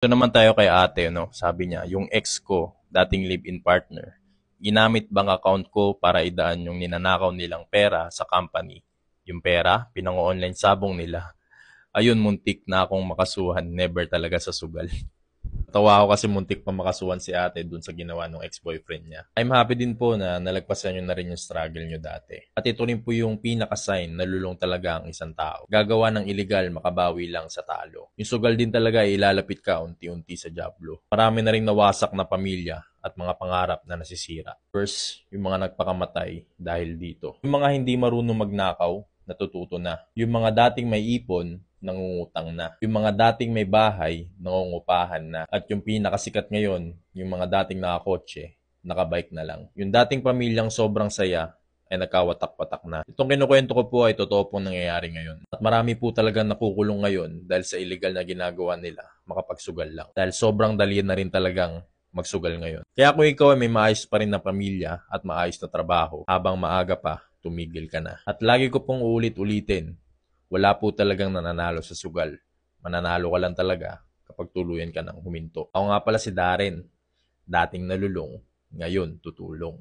Ito naman tayo kay ate, no? Sabi niya, yung ex ko, dating live-in partner, ginamit bank account ko para idaan yung ninanakaw nilang pera sa company. Yung pera, pinang-online sabong nila. Ayun, muntik na akong makasuhan, never talaga sa sugal. Tawa ako kasi muntik pa makasuhan si ate dun sa ginawa ng ex-boyfriend niya. I'm happy din po na nalagpasan nyo na rin yung struggle nyo dati. At ito rin po yung pinaka-sign na lulong talaga ang isang tao. Gagawa ng illegal, makabawi lang sa talo. Yung sugal din talaga ay ilalapit ka unti-unti sa jablo. Marami na rin nawasak na pamilya at mga pangarap na nasisira. First, yung mga nagpakamatay dahil dito. Yung mga hindi marunong magnakaw, natututo na. Yung mga dating may ipon, nangungutang na. Yung mga dating may bahay, nangungupahan na. At yung pinakasikat ngayon, yung mga dating nakakotse, nakabike na lang. Yung dating pamilyang sobrang saya, ay nagkawatak-watak na. Itong kinukwento ko po ay totoo pong nangyayari ngayon. At marami po talagang nakukulong ngayon dahil sa illegal na ginagawa nila, makapagsugal lang. Dahil sobrang dali na rin talagang magsugal ngayon. Kaya kung ikaw ay may maayos pa rin na pamilya at maayos na trabaho, habang maaga pa, tumigil ka na. At lagi ko pong uulit-ulitin, wala po talagang nananalo sa sugal. Mananalo ka lang talaga kapag tuluyan ka ng huminto. Ako nga pala si Darren, dating nalulong, ngayon tutulong.